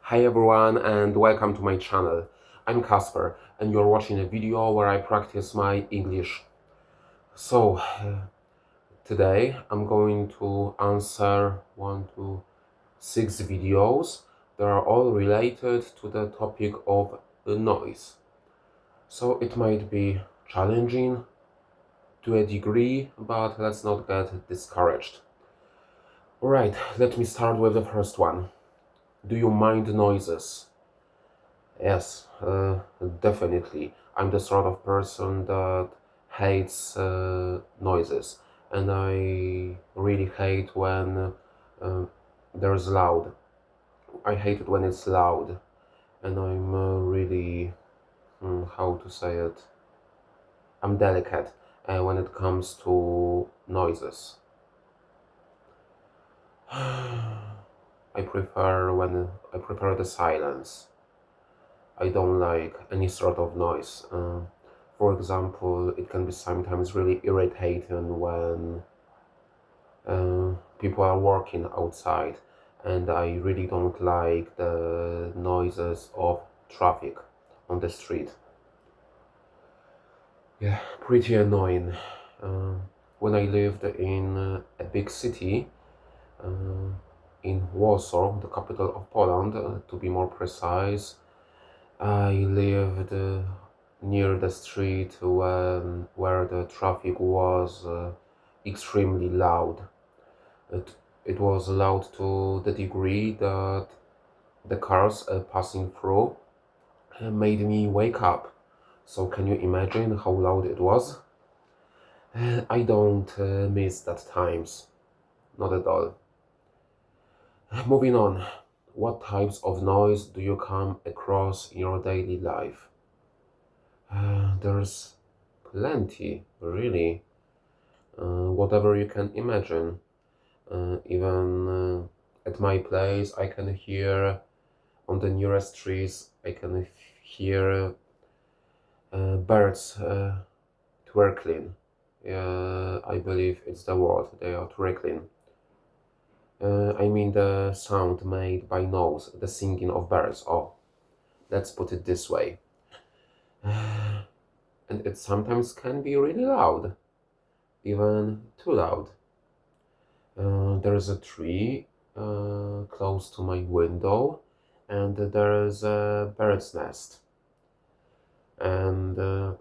Hi everyone and welcome to my channel. I'm Kasper and you're watching a video where I practice my English. Today I'm going to answer 6 videos that are all related to the topic of noise. So it might be challenging to a degree, but let's not get discouraged. Alright, let me start with the first one. Do you mind noises? Yes, definitely. I'm the sort of person that hates noises, and I really hate when there's loud. I hate it when it's loud, and I'm really, how to say it, I'm delicate when it comes to noises. I prefer the silence. I don't like any sort of noise. For example, it can be sometimes really irritating when people are working outside, and I really don't like the noises of traffic on the street. Yeah, pretty annoying. Uh, when I lived in a big city, uh, in Warsaw, the capital of Poland, to be more precise, I lived near the street where the traffic was extremely loud. It was loud to the degree that the cars passing through made me wake up. So can you imagine how loud it was? I don't miss that times, not at all. Moving on, what types of noise do you come across in your daily life? There's plenty, really. Whatever you can imagine. Even at my place, I can hear on the nearest trees, I can hear birds twinkling. I believe it's the word, they are twinkling. I mean the sound made by nose, the singing of birds. Oh, let's put it this way. And it sometimes can be really loud, even too loud. There is a tree close to my window, and there is a bird's nest. And the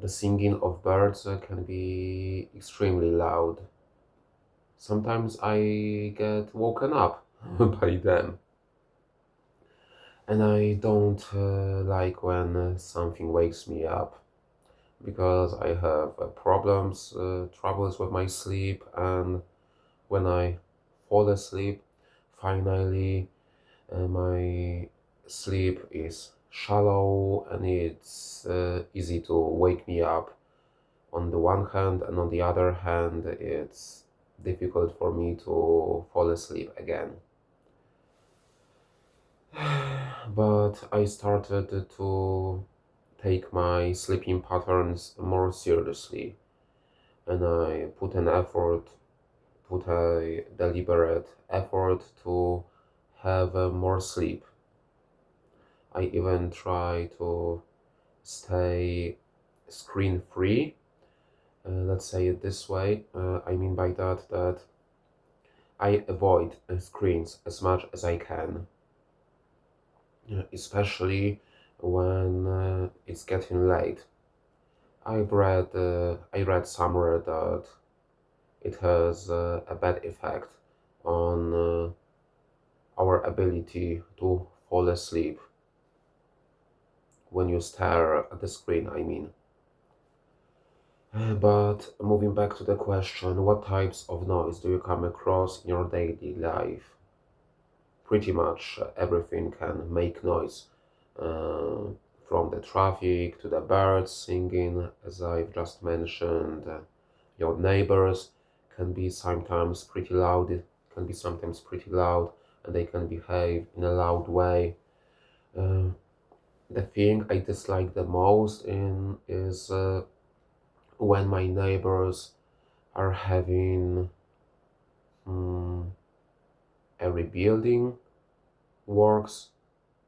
singing of birds can be extremely loud. Sometimes I get woken up by them. And I don't like when something wakes me up, because I have troubles with my sleep, and when I fall asleep, finally my sleep is shallow and it's easy to wake me up on the one hand, and on the other hand, it's difficult for me to fall asleep again. But I started to take my sleeping patterns more seriously, and I put a deliberate effort to have more sleep. I even try to stay screen free. Let's say it this way. I mean by that I avoid screens as much as I can, especially when it's getting late. I read somewhere that it has a bad effect on our ability to fall asleep when you stare at the screen, I mean. But moving back to the question, what types of noise do you come across in your daily life? Pretty much everything can make noise, uh, from the traffic to the birds singing, as I've just mentioned. Your neighbors can be sometimes pretty loud, and they can behave in a loud way. Uh, the thing I dislike the most in is when my neighbors are having um, a rebuilding works,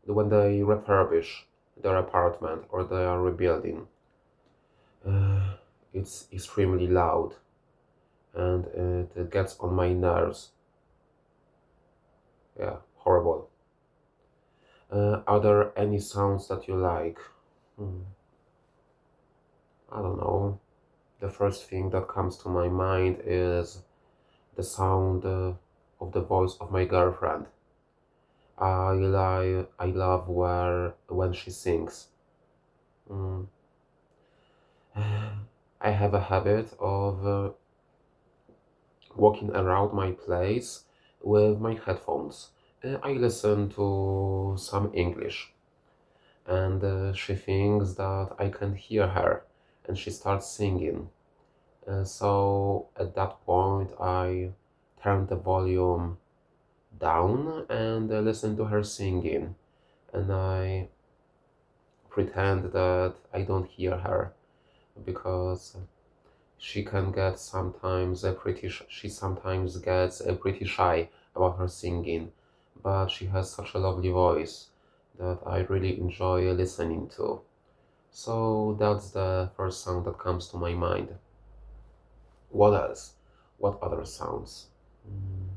when they refurbish their apartment or they are rebuilding. Uh, it's extremely loud and it gets on my nerves. Yeah, horrible. Are there any sounds that you like? Hmm, I don't know. The first thing that comes to my mind is the sound of the voice of my girlfriend. I love where when she sings. Mm. I have a habit of walking around my place with my headphones. I listen to some English, and she thinks that I can hear her, and she starts singing. So at that point, I turn the volume down and listen to her singing, and I pretend that I don't hear her because she can get sometimes a pretty she sometimes gets a pretty shy about her singing, but she has such a lovely voice that I really enjoy listening to. So that's the first sound that comes to my mind. What else? What other sounds? Mm,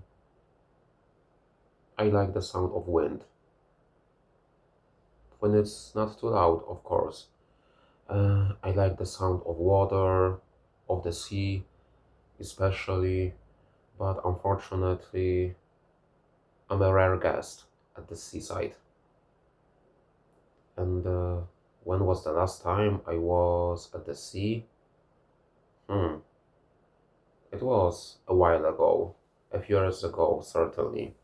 I like the sound of wind when it's not too loud, of course. I like the sound of water, of the sea, especially, but unfortunately, I'm a rare guest at the seaside. And when was the last time I was at the sea? Hmm, it was a while ago, a few years ago, certainly.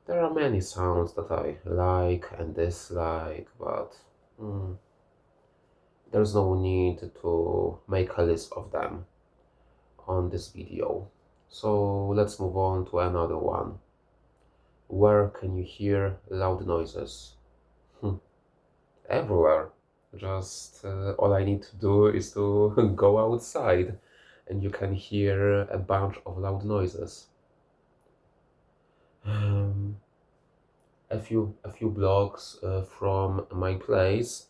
There are many sounds that I like and dislike, but hmm, there's no need to make a list of them on this video. So let's move on to another one. Where can you hear loud noises? Hmm, everywhere. Just all I need to do is to go outside and you can hear a bunch of loud noises. Um, a few blocks from my place,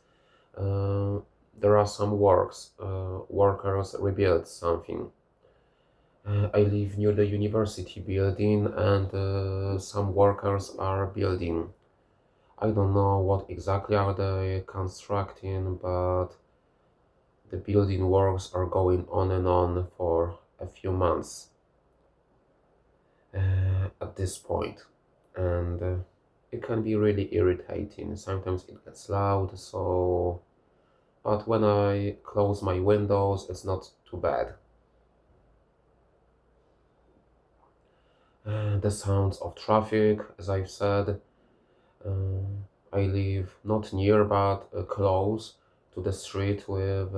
uh, there are some works. Workers rebuild something. I live near the university building, and some workers are building. I don't know what exactly are they constructing, but the building works are going on and on for a few months at this point, and it can be really irritating. Sometimes it gets loud, so but when I close my windows, it's not too bad. The sounds of traffic, as I've said, I live not near but close to the street with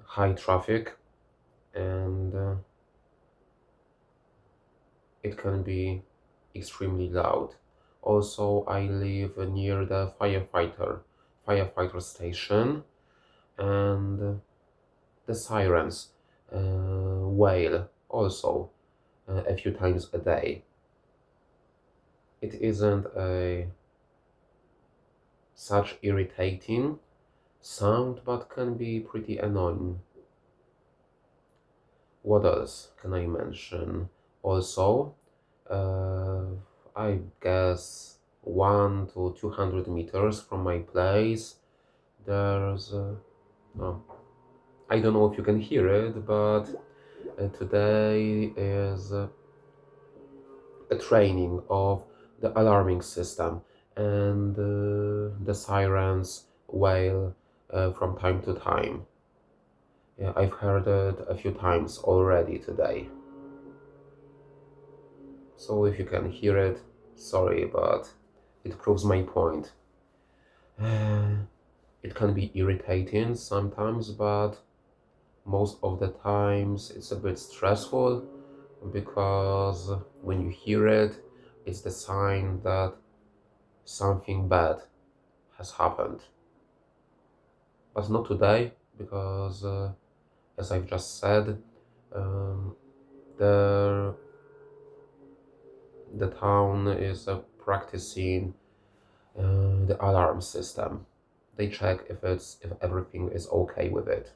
high traffic, and it can be extremely loud. Also, I live near the firefighter station, and the sirens wail also a few times a day. It isn't a such irritating sound, but can be pretty annoying. What else can I mention? Also, uh, I guess 1 to 200 meters from my place, there's oh, I don't know if you can hear it, but today is a training of the alarming system, and the sirens wail from time to time. Yeah, I've heard it a few times already today. So if you can hear it, sorry, but it proves my point. It can be irritating sometimes, but most of the times it's a bit stressful because when you hear it, it's the sign that something bad has happened. But not today, because as I've just said, um, there the town is practicing the alarm system. They check if everything is okay with it.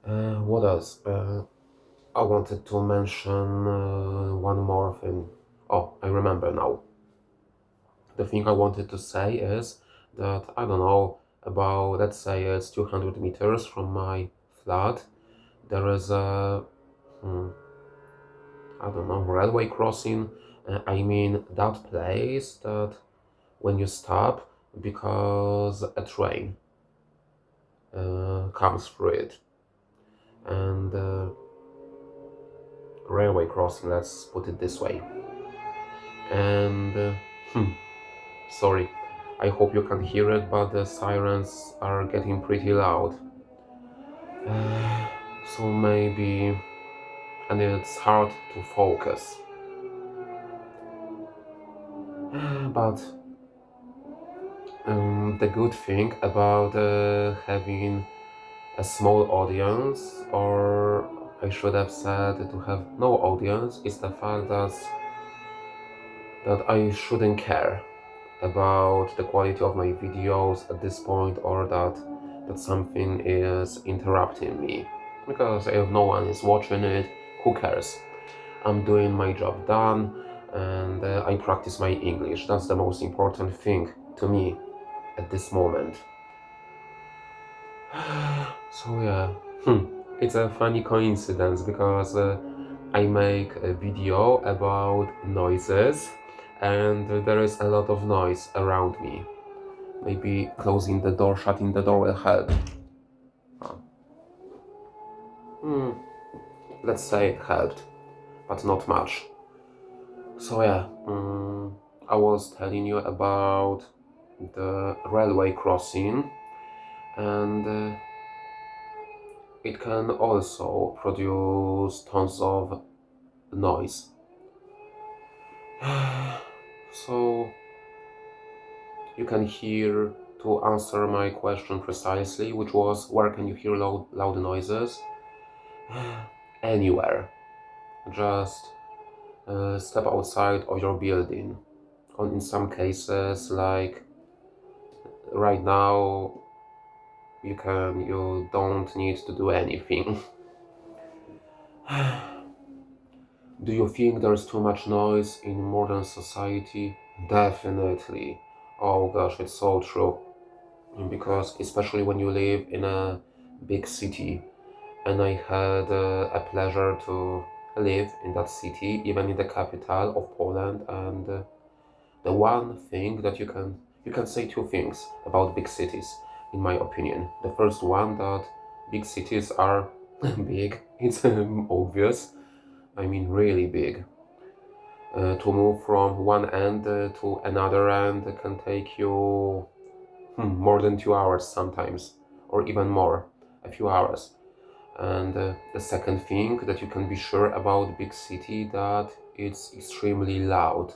What else? I wanted to mention one more thing. Oh, I remember now. The thing I wanted to say is that I don't know, about, let's say it's 200 meters from my flat. There is a I don't know, railway crossing. I mean that place that when you stop because a train comes through it, and railway crossing, let's put it this way. And sorry, I hope you can hear it, but the sirens are getting pretty loud. So maybe, and it's hard to focus. But the good thing about having a small audience, or I should have said to have no audience, is the fact that I shouldn't care about the quality of my videos at this point, or that something is interrupting me, because if no one is watching it, who cares? I'm doing my job done, and I practice my English. That's the most important thing to me at this moment. So yeah, it's a funny coincidence because I make a video about noises, and there is a lot of noise around me. Maybe closing the door, shutting the door will help. Let's say it helped, but not much. So yeah, I was telling you about the railway crossing, and it can also produce tons of noise. So you can hear, to answer my question precisely, which was where can you hear loud noises? Anywhere. Just step outside of your building. In some cases, like right now, you don't need to do anything. Do you think there's too much noise in modern society? Definitely. Oh gosh, it's so true. Because especially when you live in a big city, and I had a pleasure to live in that city, even in the capital of Poland, and the one thing that you can say two things about big cities, in my opinion. The first one, that big cities are big. It's obvious. I mean, really big. To move from one end to another end can take you more than 2 hours sometimes, or even more, a few hours. And the second thing that you can be sure about big city, that it's extremely loud,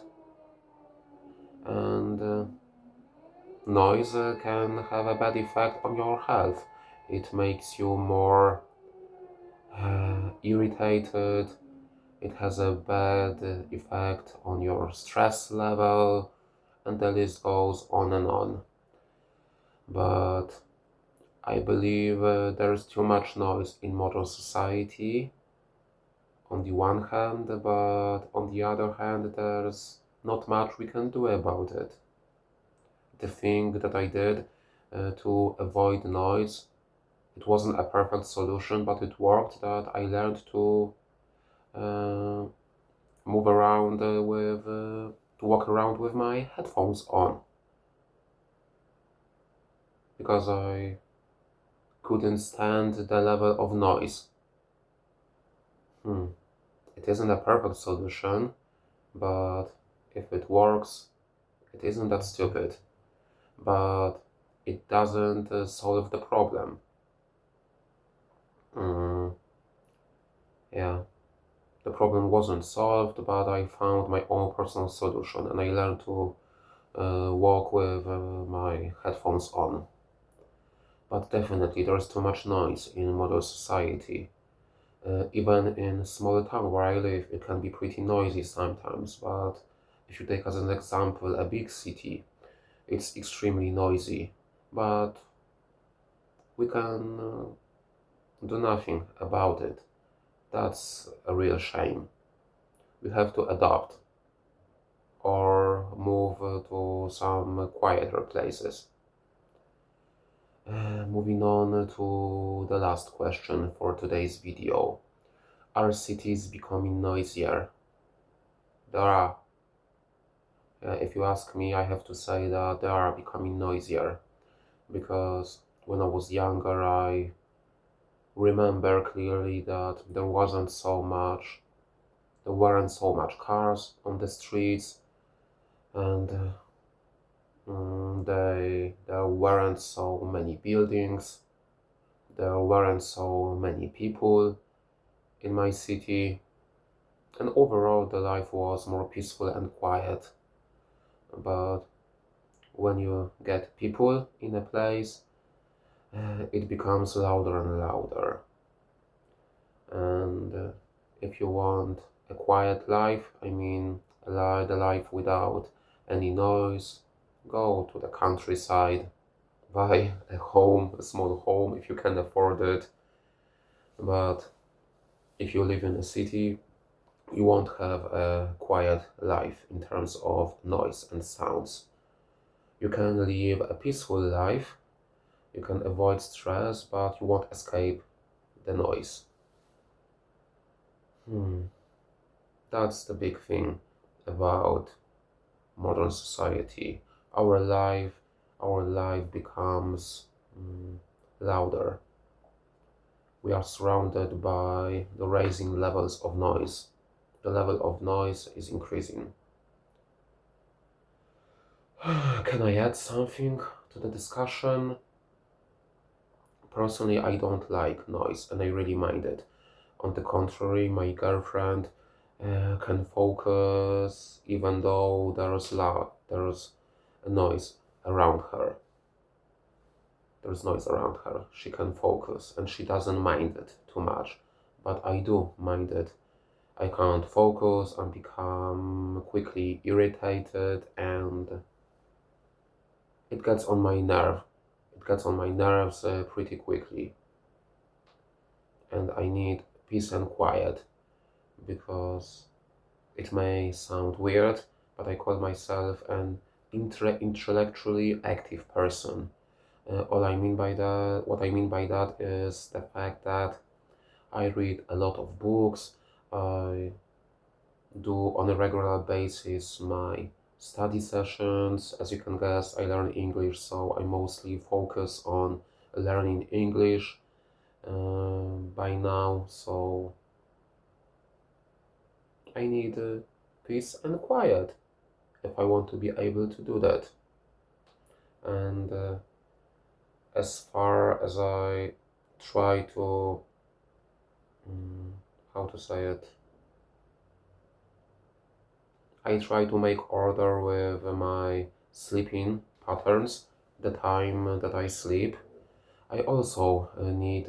and noise can have a bad effect on your health. It makes you more irritated. It has a bad effect on your stress level, and the list goes on and on. But I believe there's too much noise in modern society on the one hand, but on the other hand, there's not much we can do about it. The thing that I did to avoid noise, it wasn't a perfect solution, but it worked, that I learned to uh, move around to walk around with my headphones on, because I couldn't stand the level of noise. It isn't a perfect solution, but if it works, it isn't that stupid. But it doesn't solve the problem. Yeah, the problem wasn't solved, but I found my own personal solution, and I learned to walk with my headphones on. But definitely there's too much noise in modern society, Even in a small town where I live, it can be pretty noisy sometimes. But if you take as an example a big city, it's extremely noisy. But we can do nothing about it. That's a real shame. We have to adapt or move to some quieter places. Moving on to the last question for today's video. Are cities becoming noisier? There are. If you ask me, I have to say that they are becoming noisier because when I was younger, I remember clearly that there weren't so much cars on the streets, and there weren't so many buildings, there weren't so many people in my city, and overall the life was more peaceful and quiet. But when you get people in a place, it becomes louder and louder. And if you want a quiet life, I mean the life without any noise, go to the countryside, buy a small home if you can afford it. But if you live in a city, you won't have a quiet life in terms of noise and sounds. You can live a peaceful life, you can avoid stress, but you won't escape the noise. That's the big thing about modern society. Our life becomes louder. We are surrounded by the rising levels of noise. The level of noise is increasing. Can I add something to the discussion? Personally, I don't like noise and I really mind it. On the contrary, my girlfriend can focus even though there's a noise around her. There's noise around her. She can focus and she doesn't mind it too much. But I do mind it. I can't focus and become quickly irritated, and it gets on my nerve. It gets on my nerves pretty quickly. And I need peace and quiet because it may sound weird, but I call myself an intellectually active person. What I mean by that is the fact that I read a lot of books. I do on a regular basis my study sessions. As you can guess, I learn English, so I mostly focus on learning English by now. So I need peace and quiet if I want to be able to do that. And as far as I try to, how to say it, I try to make order with my sleeping patterns, the time that I sleep. I also need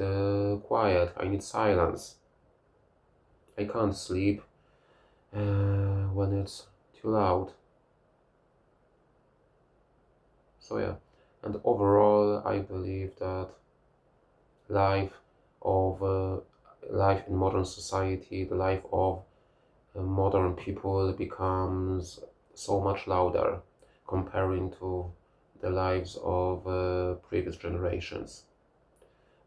quiet, I need silence. I can't sleep when it's too loud. So yeah, and overall I believe that life of life in modern society, the life of modern people becomes so much louder comparing to the lives of previous generations.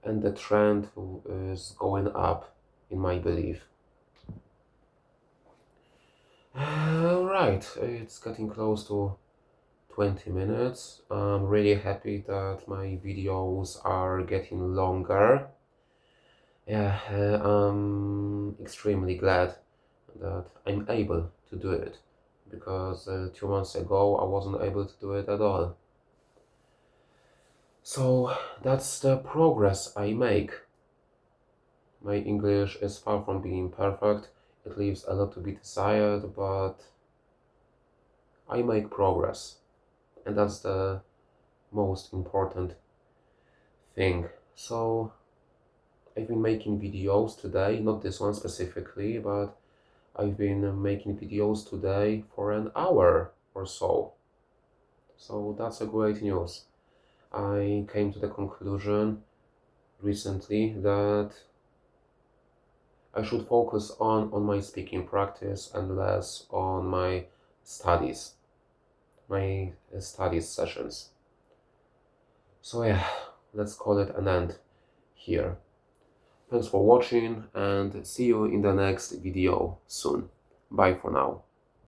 And the trend is going up, in my belief. Right, it's getting close to 20 minutes. I'm really happy that my videos are getting longer. Yeah, I'm extremely glad that I'm able to do it because 2 months ago I wasn't able to do it at all. So that's the progress I make. My English is far from being perfect. It leaves a lot to be desired, but I make progress, and that's the most important thing. So I've been making videos today, not this one specifically, but I've been making videos today for an hour or so. So that's a great news. I came to the conclusion recently that I should focus on my speaking practice and less on my studies, my studies sessions. So yeah, let's call it an end here. Thanks for watching and see you in the next video soon. Bye for now.